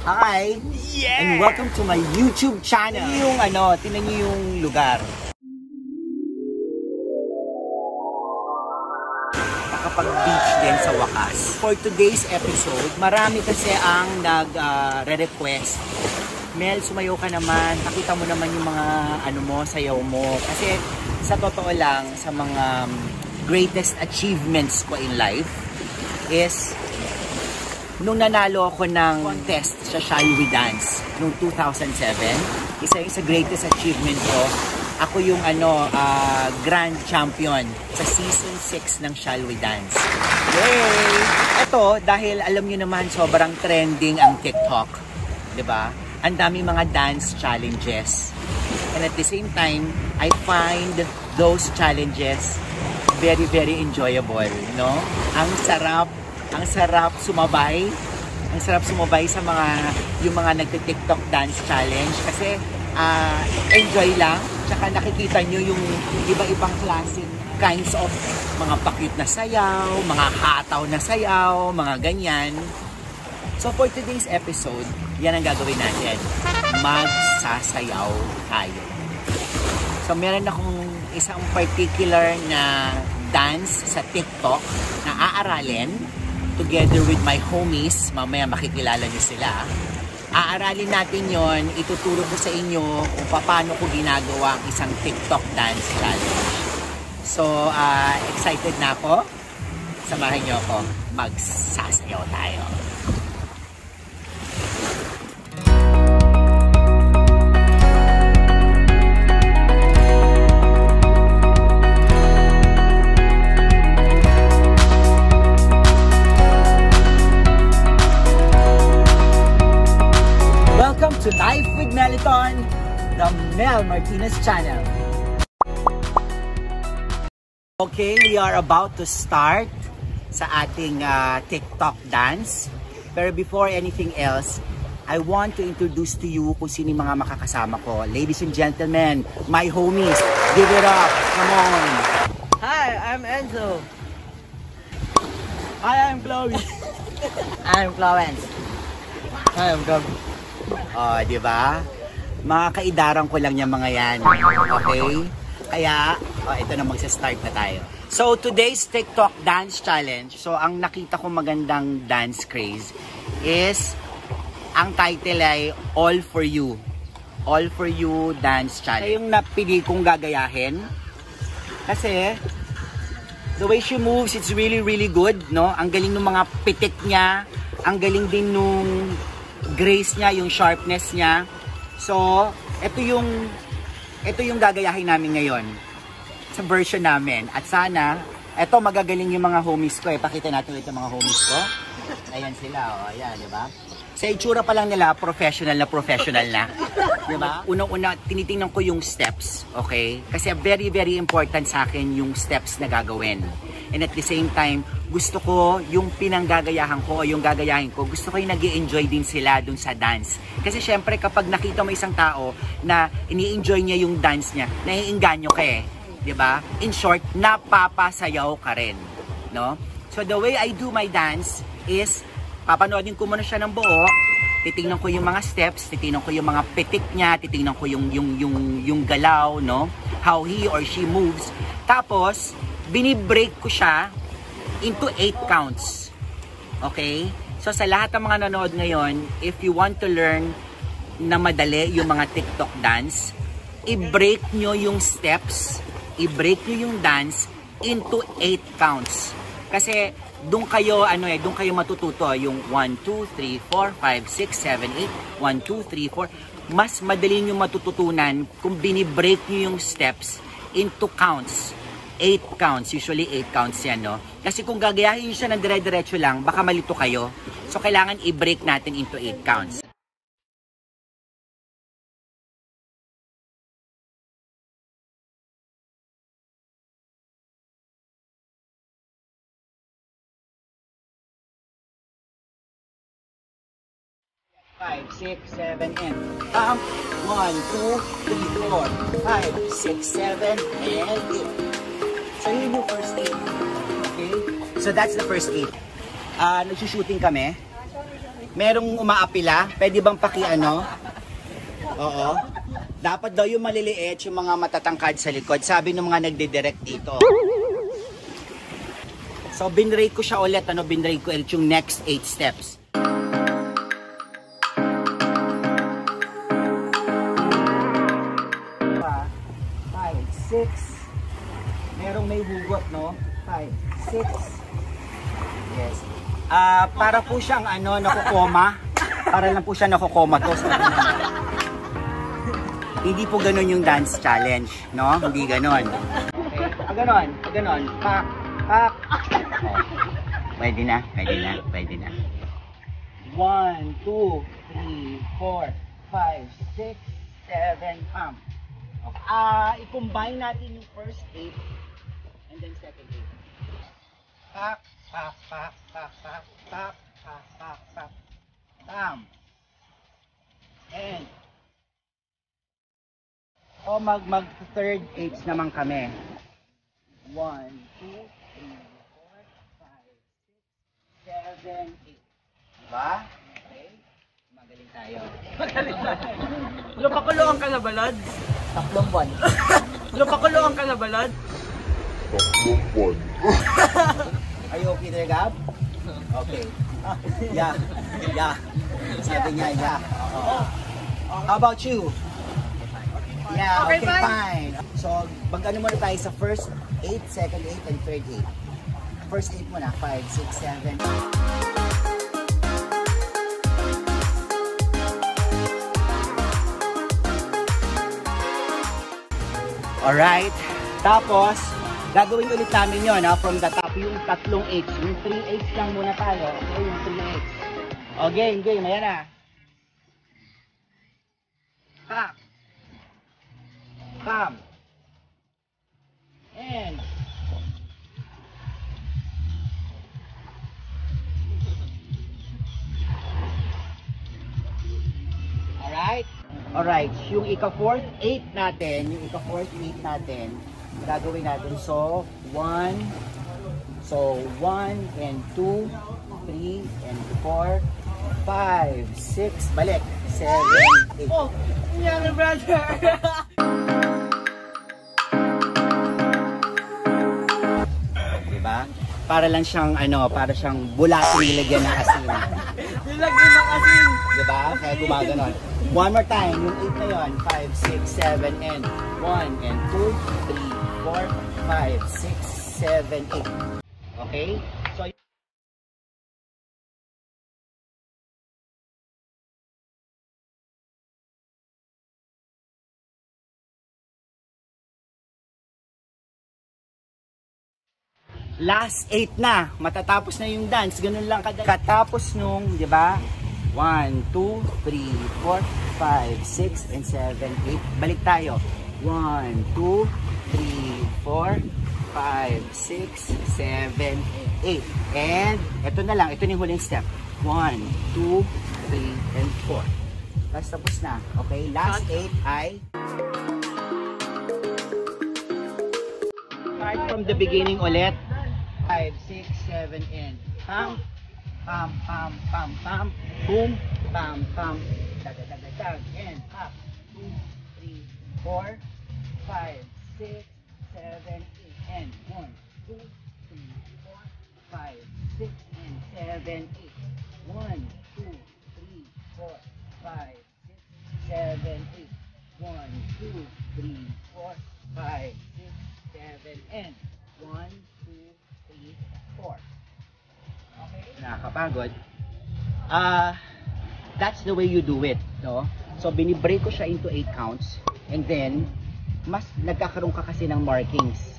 Hi! Yeah! And welcome to my YouTube channel. Tingnan niyo yung lugar. Nakapag-beach din sa wakas. For today's episode, marami kasi ang nag-request. Mel, sumayaw ka naman. Pakita mo naman yung mga sayaw mo. Kasi sa totoo lang, sa mga greatest achievements ko in life is nung nanalo ako ng contest sa Shall We Dance noong 2007, isa yung sa greatest achievement ko. Ako yung grand champion sa season 6 ng Shall We Dance. Yay! Ito, dahil alam nyo naman sobrang trending ang TikTok. Diba? Ang dami mga dance challenges. And at the same time, I find those challenges very, very enjoyable. No? Ang sarap sumabay. Ang sarap sumabay sa yung mga nagti-TikTok dance challenge kasi enjoy lang. Tsaka nakikita nyo yung iba-ibang klaseng kinds of mga pa-cute na sayaw, mga hataw na sayaw, mga ganyan. So for today's episode, yan ang gagawin natin. Magsasayaw tayo. So meron akong isang particular na dance sa TikTok na aaralin together with my homies. Mamaya makikilala nyo sila. Aaralin natin yon, ituturo ko sa inyo kung paano ko ginagawa ang isang TikTok dance challenge. So, excited na ako. Samahan nyo ako. Magsasayaw tayo. To Life with Meliton, the Mel Martinez channel. Okay, we are about to start sa ating TikTok dance. Pero before anything else, I want to introduce to you kung sino yung mga makakasama ko. Ladies and gentlemen, my homies, give it up. Come on. Hi, I'm Enzo. Hi, I'm Chloe. I'm Florence. Hi, I'm Gab. Di ba? Mga kaidaran ko lang yung mga yan. Okay? Kaya, ito na magsa-start na tayo. So, today's TikTok dance challenge. So, ang nakita ko magandang dance craze is, ang title ay All For You. All For You Dance Challenge. Yung napili kong gagayahin. Kasi, the way she moves, it's really, really good, no? Ang galing ng mga pitik niya. Ang galing din nung grace niya, yung sharpness niya. So, ito yung gagayahin namin ngayon sa version namin. At sana, ito magagaling yung mga homies ko. Pakita natin ito mga homies ko. Ayan sila, ayan, di ba? Sa itsura pa lang nila, professional na. Di ba? Unang-una, tinitingnan ko yung steps, okay? Kasi very, very important sa akin yung steps na gagawin. And at the same time, gusto ko yung pinanggagayahan ko o yung gagayahin ko, gusto ko yung nag-i-enjoy din sila dun sa dance. Kasi syempre kapag nakita mo isang tao na ini-enjoy niya yung dance niya, naiinganyo ka eh. Diba? In short, napapasayaw ka rin. No? So the way I do my dance is, papanoodin ko muna siya ng buo, titingnan ko yung mga steps, titingnan ko yung mga pitik niya, titingnan ko yung galaw, no? How he or she moves. Tapos, binibreak ko siya into 8 counts. Okay? So sa lahat ng mga nanood ngayon, if you want to learn na madali yung mga TikTok dance, i-break nyo yung steps, i-break nyo yung dance into 8 counts. Kasi doon kayo matututo yung 1 2 3 4 5 6 7 8 1 2 3 4. Mas madali nyo matututunan kung binibreak nyo yung steps into counts. 8 counts, usually 8 counts yan, no? Kasi kung gagayahin siya ng dire-diretso lang, baka malito kayo. So, kailangan i-break natin into 8 counts. Five, 6, 7, and count. 1, 2, 3, 4, 5, 6, 7, and 8. So, yun yung first 8. Okay? So, that's the first 8. Nagsushooting kami. Merong umaapila? Pwede bang paki-ano? Oo. Dapat daw yung maliliit, yung mga matatangkad sa likod. Sabi ng mga nagdidirect dito. So, binrate ko siya ulit. Binrate ko ulit yung next 8 steps. 5, 6. Merong may hugot, no? 5, 6. Yes. Para po siyang nakukoma. Para lang po siya nakukoma to. Hindi po ganun yung dance challenge, no? Hindi ganun. Okay. Ganon. Pak. Oh. Pwede na. 1, 2, 3, 4, 5, 6, 7, pump. Okay. I-combine natin yung first 8 and then second 8. Pak. Pump. And mag third 8s naman kami. 1, 2, 3, 4, 5, 6, 7, 8. Diba? Okay? Magaling tayo. Lupakuloan ka na balad? 3 buwan. Lupakuloan ka na balad? 3 buwan. Are you okay there, Gab? Okay. Yeah. Sabi niya, yeah. How about you? Yeah, okay, fine. So, mag-ano muna tayo sa first 8, second 8, and third 8. First 8 muna, 5, 6, 7. Alright. Tapos, gagawin ulit namin yun, from the top, yung tatlong 8s. Yung 3 8s lang muna tayo. Okay, yung 3 8s. Okay, game. Ayan na. Pop. Pam. And Alright, yung ika-fourth 8 natin, gagawin natin. So, 1 and 2, 3 and 4, 5, 6, balik, 7, 8. Oh, nangyari brother! Diba? Para lang siyang para siyang bulating nilagyan ng asin. Nilagyan ng asin! Diba? Kaya gumaganon. One more time, yung 8 na yun. 5, 6, 7, and 1 and 2, 3, 4, 5, 6, 7, 8. Okay? So, last 8 na. Matatapos na yung dance. Ganun lang kadali. Katapos nung, di ba? 1, 2, 3, 4, 5, 6, and 7, 8. Balik tayo. 1, 2, 3, 4, 5, 6, 7, 8. And, ito na lang. Ito na yung huling step. 1, 2, 3, and 4. Tapos na. Okay? Last 8 ay... Start from the beginning ulit. 5, 6, 7, and pam, pam, pam, pam, pam, boom, pam, pam, dag, dag, dag, dag, and up, 2, 3, 4, 5, 6, 7, 8, and 1, 2, 3, 4, 5, 6, and 7, 8, 1, 2, 3, 4, 5, 6, 7, 8, 1, 2, 3, 4, 5, 6, 7, and 1, 2, 3, 4. Okay? Nakakapagod. That's the way you do it, no? So, binibreak ko siya into 8 counts. And then, mas nagkakaroon ka kasi ng markings.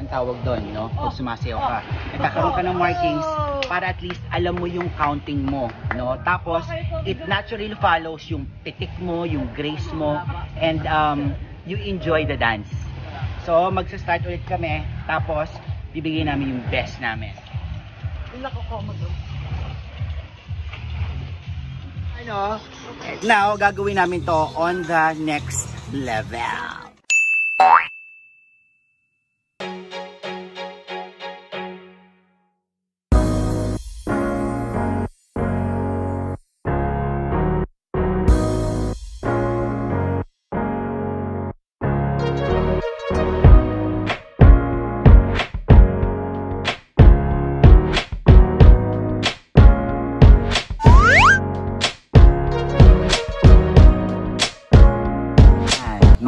Ang tawag doon, no? Pag sumasayaw ka. Nagkakaroon ka ng markings para at least alam mo yung counting mo, no? Tapos, it naturally follows yung pitik mo, yung grace mo, and you enjoy the dance. So, magsa-start ulit kami. Tapos, bibigyan namin yung best namin. Now, gagawin namin to on the next level.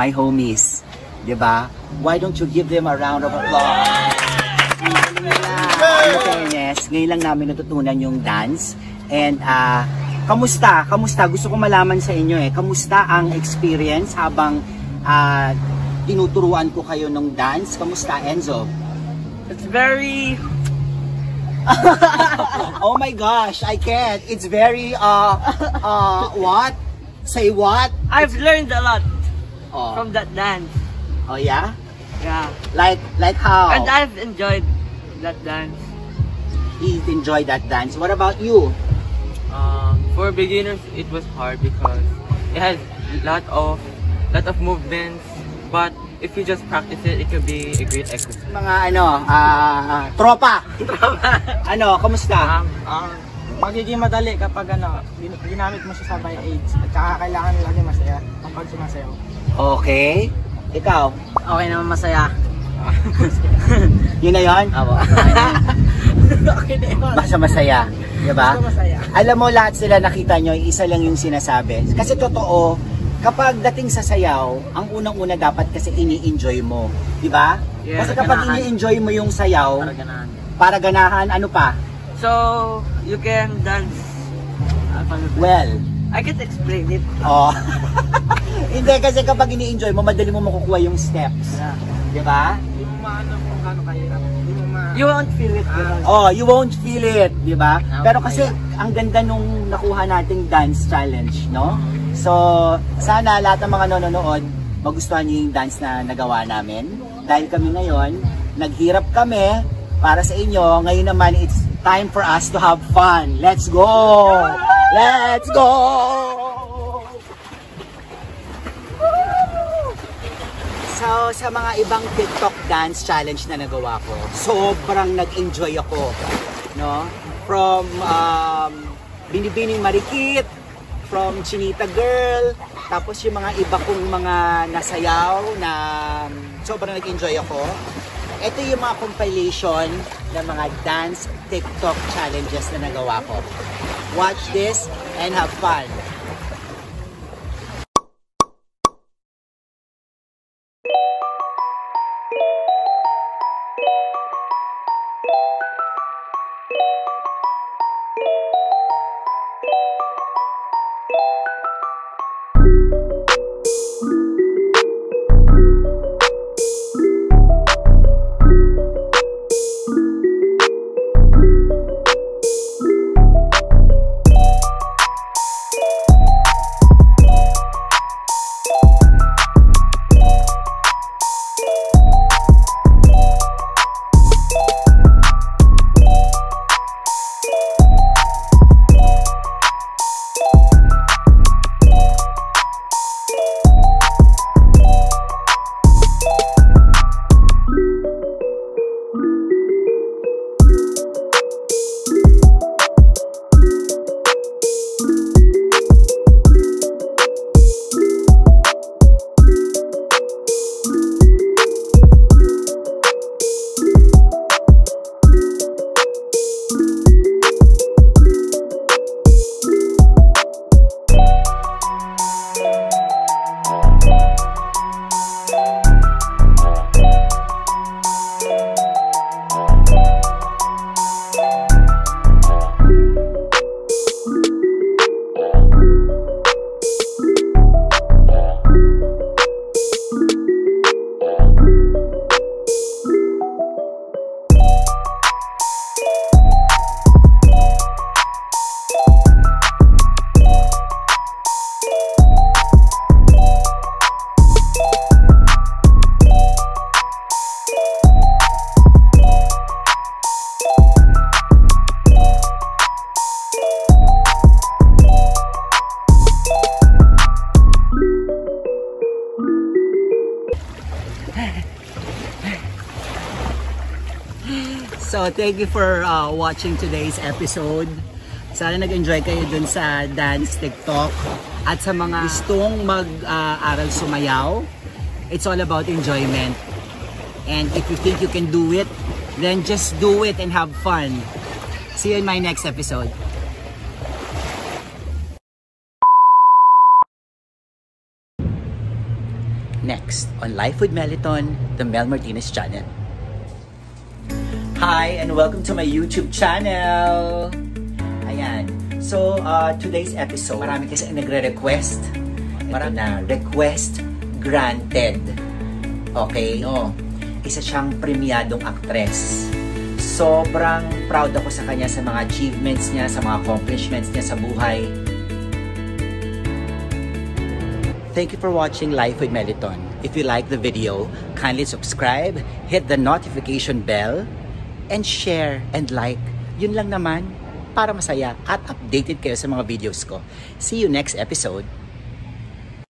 my homies. Diba? Why don't you give them a round of applause? Fairness, ngayon lang namin natutunan yung dance. And kamusta? Gusto ko malaman sa inyo kamusta ang experience habang tinuturuan ko kayo ng dance? Kamusta, Enzo? It's very... Oh my gosh, I can't. It's very, what? Say what? I've learned a lot Oh, from that dance. oh yeah? Yeah. Like how? And I've enjoyed that dance. He enjoyed that dance. What about you? For beginners, it was hard because it has lot of movements. But if you just practice it, it could be a great exercise. Mga tropa. Ano, kamusta? Magiging madali kapag ginamit mo siya sa by age at saka kailangan lagi masaya kapag sumasayaw. Okay. Ikaw? Okay naman masaya. Yun na yun? Abo. Okay na yun. Basta masaya. Diba? Basta masaya. Alam mo, lahat sila nakita nyo, isa lang yung sinasabi. Kasi totoo, kapag dating sa sayaw, ang unang-una dapat kasi ini-enjoy mo. Diba? Yeah, Kasi kapag ganahan. ini-enjoy mo yung sayaw, Para ganahan. para ganahan, ano pa? So, you can dance. Well, I can't explain it. oh. Hindi, kasi kapag ini-enjoy mo, madali mo makukuha yung steps. Yeah. Diba? Hindi mo maano kung gaano kahirap. Hindi mo You won't feel it. Oh, you won't feel it, di ba? Ah, Pero okay. kasi ang ganda nung nakuha nating dance challenge, no? So, sana lahat ng mga nanonood magustuhan niyo yung dance na nagawa namin. Dahil kami ngayon, naghirap kami para sa inyo. Ngayon naman, it's time for us to have fun. Let's go! Let's go! So, sa mga ibang TikTok dance challenge na nagawa ko, sobrang nag-enjoy ako, no? From Binibining Marikit, from Chinita Girl, tapos yung mga iba kong mga nasayaw na sobrang nag-enjoy ako. Ito yung mga compilation ng mga dance TikTok challenges na nagawa ko. Watch this and have fun. So, thank you for watching today's episode. Sana nag-enjoy kayo dun sa dance TikTok. At sa mga gustong mag-aral sumayaw, it's all about enjoyment. And if you think you can do it, then just do it and have fun. See you in my next episode. next on Life with Meliton, the Mel Martinez channel. Hi, and welcome to my YouTube channel! Ayan. So, today's episode, marami kasi nagre-request. Marami na request granted. Okay? No. Isa siyang premiadong actress. Sobrang proud ako sa kanya sa mga achievements niya, sa mga accomplishments niya sa buhay. Thank you for watching Life with Meliton. If you like the video, kindly subscribe, hit the notification bell, and share and like. Yun lang naman para masaya at updated kayo sa mga videos ko. See you next episode.